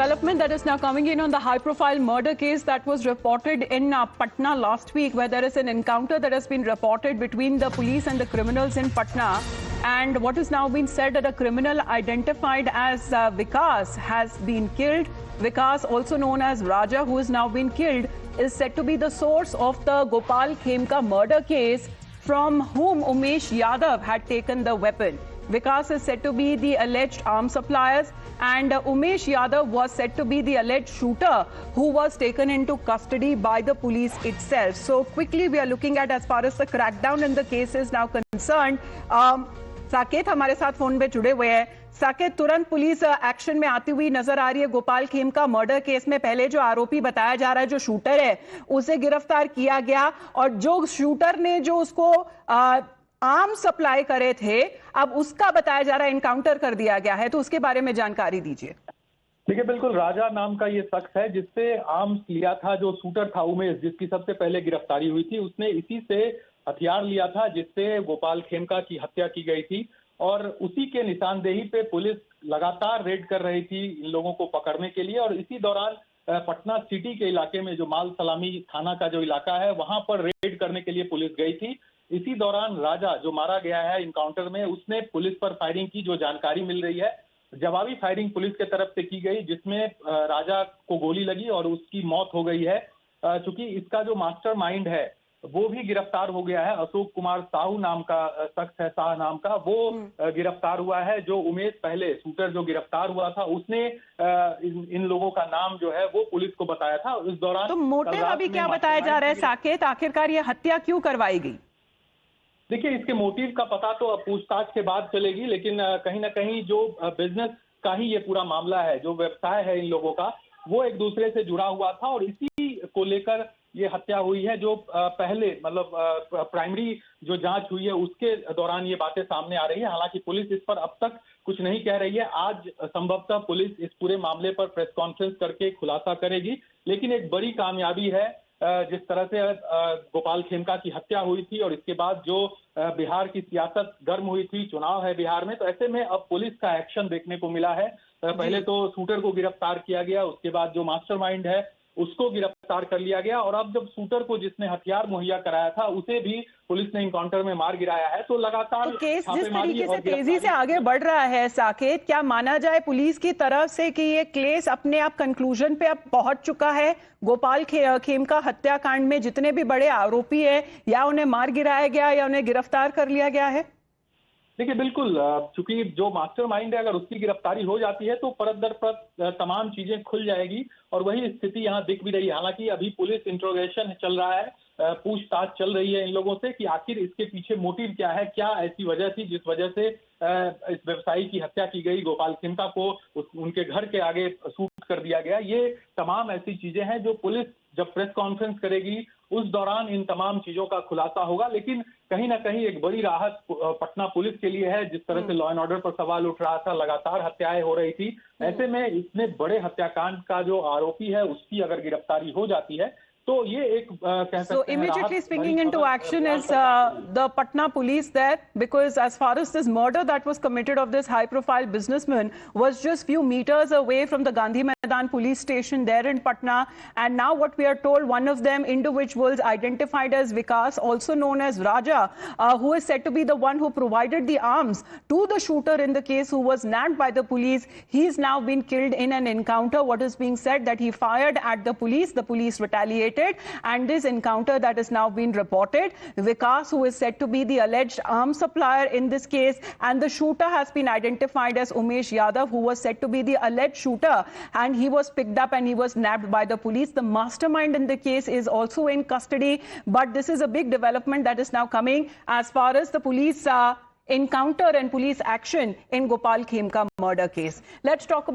development that is now coming in on the high-profile murder case that was reported in Patna last week, where there is an encounter that has been reported between the police and the criminals in Patna. And what is now being said that a criminal identified as Vikas has been killed. Vikas, also known as Raja, who is now been killed, is said to be the source of the Gopal Khemka murder case, from whom Umesh Yadav had taken the weapon. Vikas is said to be the alleged arms suppliers, and Umesh Yadav was said to be the alleged shooter who was taken into custody by the police itself. So quickly we are looking at, as far as the crackdown in the case is now concerned. Saket हमारे साथ phone पे जुड़े हुए हैं। साकेत, तुरंत police action में आती हुई नजर आ रही है। गोपाल खेमका मर्डर केस में पहले जो आरोपी बताया जा रहा है, जो शूटर है, उसे गिरफ्तार किया गया, और जो शूटर ने जो उसको आर्म सप्लाई करे थे, अब उसका बताया जा रहा है एनकाउंटर कर दिया गया है, तो उसके बारे में जानकारी दीजिए। देखिए, बिल्कुल राजा नाम का ये शख्स है जिससे आर्म्स लिया था, जो शूटर था उमेश, जिसकी सबसे पहले गिरफ्तारी हुई थी। उसने इसी से हथियार लिया था जिससे गोपाल खेमका की हत्या की गई थी, और उसी के निशानदेही पे पुलिस लगातार रेड कर रही थी इन लोगों को पकड़ने के लिए। और इसी दौरान पटना सिटी के इलाके में, जो माल सलामी थाना का जो इलाका है, वहां पर रेड करने के लिए पुलिस गई थी। इसी दौरान राजा, जो मारा गया है इनकाउंटर में, उसने पुलिस पर फायरिंग की। जो जानकारी मिल रही है, जवाबी फायरिंग पुलिस की तरफ से की गई, जिसमें राजा को गोली लगी और उसकी मौत हो गई है। चूंकि इसका जो मास्टरमाइंड है वो भी गिरफ्तार हो गया है। अशोक कुमार साहू नाम का शख्स है, शाह नाम का, वो गिरफ्तार हुआ है। जो उमेश पहले शूटर जो गिरफ्तार हुआ था, उसने इन लोगों का नाम जो है वो पुलिस को बताया था। इस दौरान तो मोटिव अभी क्या बताया जा रहा है साकेत, आखिरकार ये हत्या क्यों करवाई गई? देखिए, इसके मोटिव का पता तो अब पूछताछ के बाद चलेगी, लेकिन कहीं ना कहीं जो बिजनेस का ही ये पूरा मामला है, जो व्यवसाय है इन लोगों का, वो एक दूसरे से जुड़ा हुआ था, और इसी को लेकर ये हत्या हुई है। जो पहले मतलब प्राइमरी जो जांच हुई है उसके दौरान ये बातें सामने आ रही है। हालांकि पुलिस इस पर अब तक कुछ नहीं कह रही है। आज संभवतः पुलिस इस पूरे मामले पर प्रेस कॉन्फ्रेंस करके खुलासा करेगी, लेकिन एक बड़ी कामयाबी है जिस तरह से गोपाल खेमका की हत्या हुई थी, और इसके बाद जो बिहार की सियासत गर्म हुई थी, चुनाव है बिहार में, तो ऐसे में अब पुलिस का एक्शन देखने को मिला है। पहले तो शूटर को गिरफ्तार किया गया, उसके बाद जो मास्टरमाइंड है उसको गिरफ्तार कर लिया गया, और अब जब शूटर को, जिसने हथियार मुहैया कराया था, उसे भी पुलिस ने इनकाउंटर में मार गिराया है। तो लगातार तो केस जिस तरीके से तेजी से आगे बढ़ रहा है साकेत, क्या माना जाए पुलिस की तरफ से कि ये केस अपने आप कंक्लूजन पे अब पहुंच चुका है? गोपाल खेमका हत्याकांड में जितने भी बड़े आरोपी है, या उन्हें मार गिराया गया या उन्हें गिरफ्तार कर लिया गया है? देखिए, बिल्कुल, चूंकि जो मास्टरमाइंड है, अगर उसकी गिरफ्तारी हो जाती है तो परत दर परत तमाम चीजें खुल जाएगी, और वही स्थिति यहाँ दिख भी रही है। हालांकि अभी पुलिस इंट्रोगेशन चल रहा है, पूछताछ चल रही है इन लोगों से कि आखिर इसके पीछे मोटिव क्या है, क्या ऐसी वजह थी जिस वजह से इस व्यवसायी की हत्या की गई, गोपाल खेमका को उनके घर के आगे शूट कर दिया गया। ये तमाम ऐसी चीजें हैं जो पुलिस जब प्रेस कॉन्फ्रेंस करेगी उस दौरान इन तमाम चीजों का खुलासा होगा। लेकिन कहीं ना कहीं एक बड़ी राहत पटना पुलिस के लिए है। जिस तरह से लॉ एंड ऑर्डर पर सवाल उठ रहा था, लगातार हत्याएं हो रही थी, ऐसे में इतने बड़े हत्याकांड का जो आरोपी है उसकी अगर गिरफ्तारी हो जाती है तो ये एक कह सकते हैं। So immediately springing into action is the Patna police there, because as far as this murder that was committed of this high-profile businessman was just few meters away from the Gandhi Maidan police station there in Patna, and now what we are told, one of them individuals identified as Vikas, also known as Raja, who is said to be the one who provided the arms to the shooter in the case, who was nabbed by the police. He's now been killed in an encounter. What is being said that he fired at the police retaliated, and this encounter that is now being reported. Vikas, who is said to be the alleged arms supplier in this case, and the shooter has been identified as Umesh Yadav, who was said to be the alleged shooter, and he was picked up and he was nabbed by the police. The mastermind in the case is also in custody, but this is a big development that is now coming as far as the police encounter and police action in Gopal Khemka murder case. Let's talk about